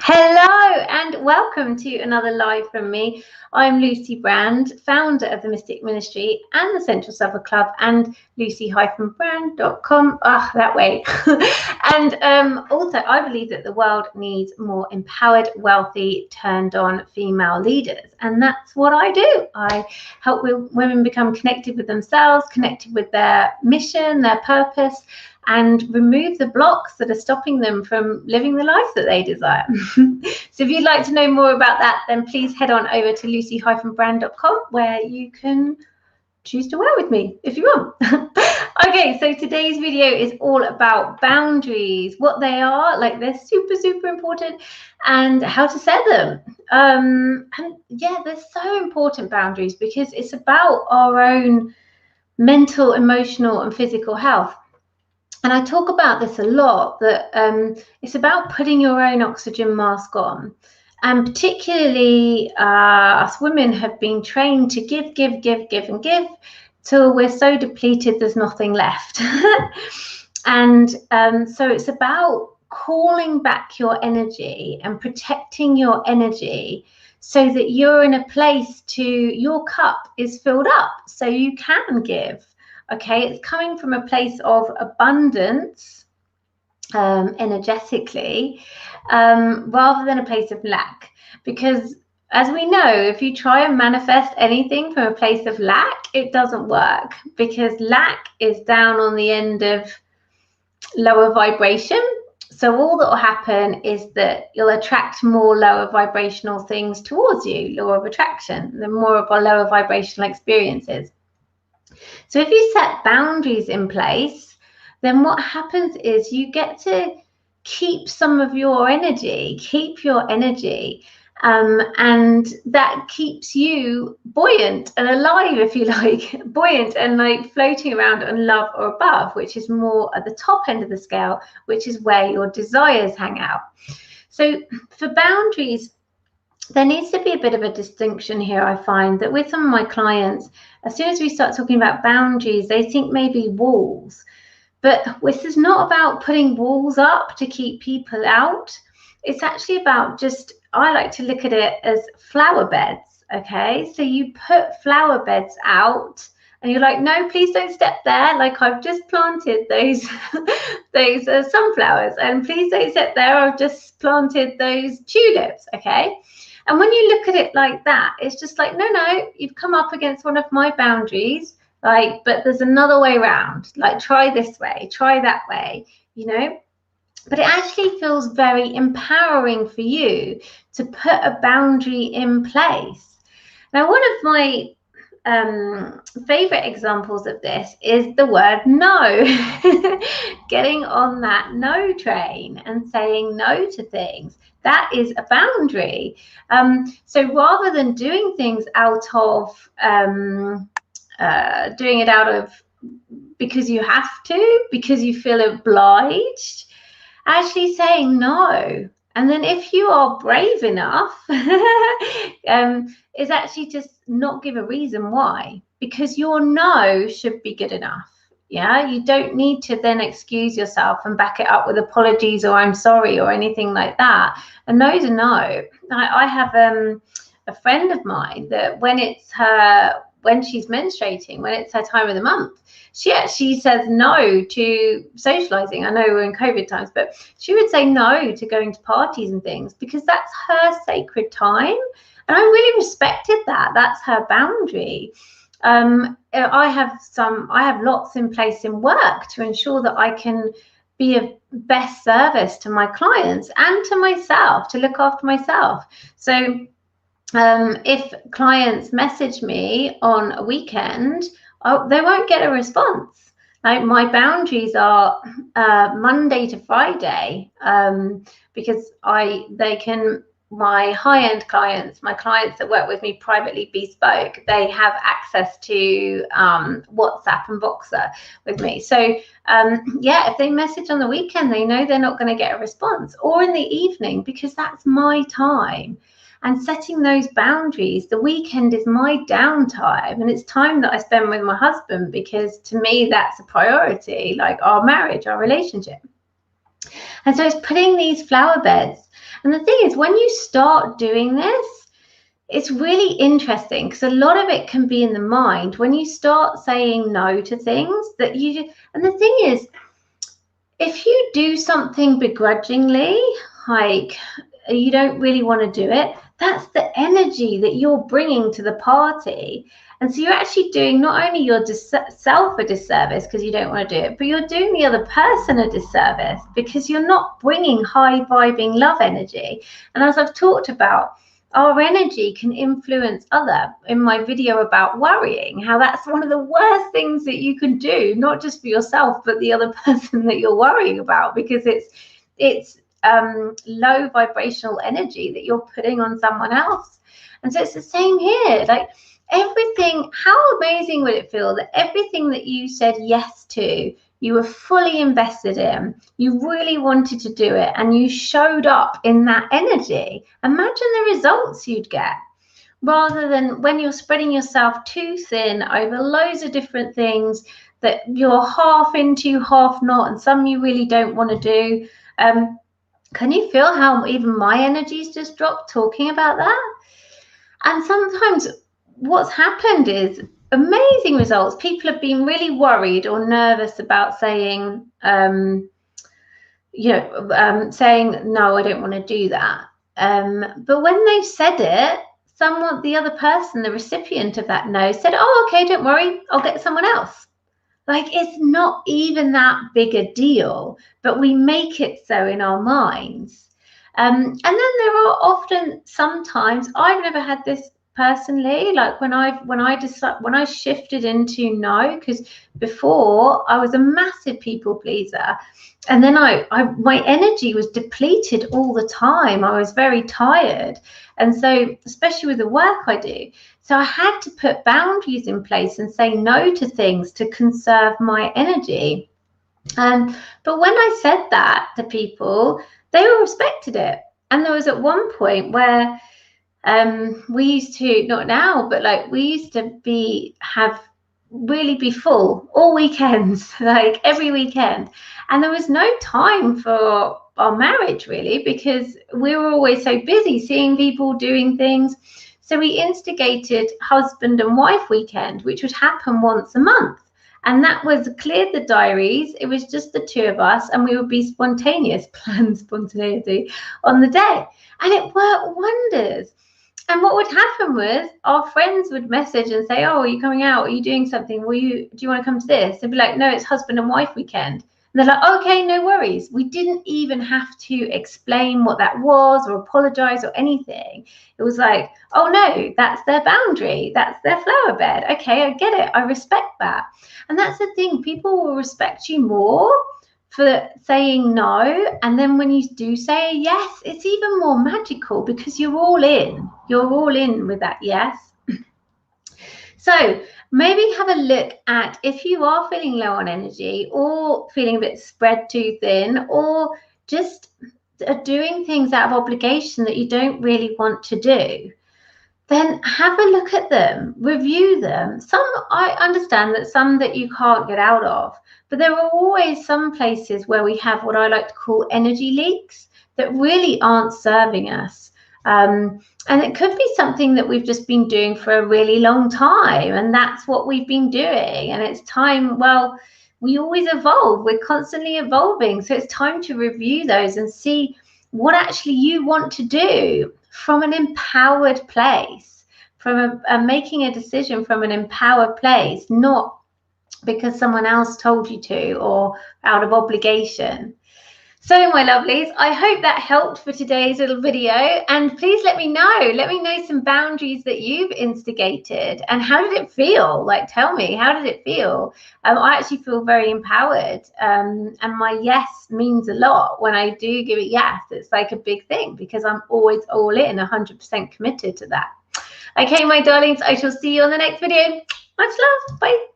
Hello and welcome to another live from me. I'm Lucy Brand, founder of the Mystic Ministry and the Central Supper Club and lucy-brand.com. That way. And also, I believe that the world needs more empowered, wealthy, turned-on female leaders. And that's what I do. I help women become connected with themselves, connected with their mission, their purpose, and remove the blocks that are stopping them from living the life that they desire. So if you'd like to know more about that, then please head on over to lucy-brand.com where you can choose to wear with me if you want. Okay, so today's video is all about boundaries, what they are, like they're super important, and how to set them. And yeah, they're so important, boundaries, because it's about our own mental, emotional, and physical health. And I talk about this a lot, that it's about putting your own oxygen mask on. And particularly us women have been trained to give and give till we're so depleted there's nothing left. And so it's about calling back your energy and protecting your energy so that you're in a place your cup is filled up so you can give. Okay, it's coming from a place of abundance energetically rather than a place of lack. Because as we know, if you try and manifest anything from a place of lack, it doesn't work, because lack is down on the end of lower vibration. So all that will happen is that you'll attract more lower vibrational things towards you, law of attraction, the more of our lower vibrational experiences. So if you set boundaries in place, then what happens is you get to keep some of your energy, and that keeps you buoyant and alive, if you like, buoyant and like floating around on love or above, which is more at the top end of the scale, which is where your desires hang out. So for boundaries, there needs to be a bit of a distinction here. I find that with some of my clients, as soon as we start talking about boundaries, they think maybe walls. But this is not about putting walls up to keep people out. It's actually about I like to look at it as flower beds, okay? So you put flower beds out and you're like, no, please don't step there. Like, I've just planted those sunflowers, and please don't step there. I've just planted those tulips, okay? And when you look at it like that, it's just like, no, you've come up against one of my boundaries, like, but there's another way around. Like, try this way, try that way, you know? But it actually feels very empowering for you to put a boundary in place. Now, one of my favorite examples of this is the word no. Getting on that no train and saying no to things. That is a boundary. So rather than doing things out of because you have to, because you feel obliged, actually saying no. And then if you are brave enough, is actually just not give a reason why, because your no should be good enough. Yeah, you don't need to then excuse yourself and back it up with apologies or I'm sorry or anything like that. A no's a no. I have a friend of mine that when she's menstruating, when it's her time of the month, she actually says no to socializing. I know we're in COVID times, but she would say no to going to parties and things because that's her sacred time. And I really respected that. That's her boundary. I have lots in place in work to ensure that I can be of best service to my clients and to myself, to look after myself. So if clients message me on a weekend, they won't get a response. Like, my boundaries are Monday to Friday, because my high-end clients, my clients that work with me privately bespoke, they have access to WhatsApp and Voxer with me. So yeah, if they message on the weekend, they know they're not going to get a response, or in the evening, because that's my time. And setting those boundaries, the weekend is my downtime, and it's time that I spend with my husband, because to me that's a priority, like our marriage, our relationship. And so it's putting these flower beds And the thing is, when you start doing this, it's really interesting because a lot of it can be in the mind. When you start saying no to things that you, and the thing is, if you do something begrudgingly, like you don't really want to do it, that's the energy that you're bringing to the party. And so you're actually doing not only your self a disservice because you don't want to do it, but you're doing the other person a disservice because you're not bringing high vibing love energy. And as I've talked about, our energy can influence other. In my video about worrying, how that's one of the worst things that you can do, not just for yourself, but the other person that you're worrying about, because it's low vibrational energy that you're putting on someone else. And so it's the same here. Like everything, how amazing would it feel that everything that you said yes to, you were fully invested in, you really wanted to do it, and you showed up in that energy. Imagine the results you'd get, rather than when you're spreading yourself too thin over loads of different things that you're half into, half not, and some you really don't want to do. Can you feel how even my energies just dropped talking about that? And sometimes what's happened is amazing results. People have been really worried or nervous about saying, saying, no, I don't want to do that. But when they said it, the other person, the recipient of that no, said, oh, okay, don't worry, I'll get someone else. Like, it's not even that big a deal, but we make it so in our minds. And then there are often, sometimes, I've never had this personally, like when I shifted into no, because before I was a massive people pleaser, and then my energy was depleted all the time. I was very tired, and so especially with the work I do, so I had to put boundaries in place and say no to things to conserve my energy. But when I said that to people, they all respected it. And there was at one point where we used to, not now, but like we used to really be full all weekends, like every weekend. And there was no time for our marriage really, because we were always so busy seeing people doing things. So we instigated husband and wife weekend, which would happen once a month. And that was cleared the diaries. It was just the two of us, and we would be spontaneous, planned spontaneity on the day. And it worked wonders. And what would happen was our friends would message and say, oh, are you coming out? Are you doing something? Do you want to come to this? They'd be like, no, it's husband and wife weekend. And they're like, okay, no worries. We didn't even have to explain what that was or apologize or anything. It was like, oh no, that's their boundary. That's their flower bed. Okay, I get it. I respect that. And that's the thing. People will respect you more for saying no, and then when you do say yes, it's even more magical because you're all in with that yes. So maybe have a look at, if you are feeling low on energy or feeling a bit spread too thin, or just doing things out of obligation that you don't really want to do, then have a look at them, review them. Some, I understand that some that you can't get out of, but there are always some places where we have what I like to call energy leaks that really aren't serving us. And it could be something that we've just been doing for a really long time, and that's what we've been doing. And it's time, well, we always evolve, we're constantly evolving. So it's time to review those and see what actually you want to do from an empowered place, from making a decision from an empowered place, not because someone else told you to or out of obligation. So my lovelies, I hope that helped for today's little video, and please let me know some boundaries that you've instigated, and how did it feel? Like, tell me, how did it feel? I actually feel very empowered, and my yes means a lot. When I do give it yes, it's like a big thing because I'm always all in, 100% committed to that. Okay, my darlings, I shall see you on the next video. Much love, bye.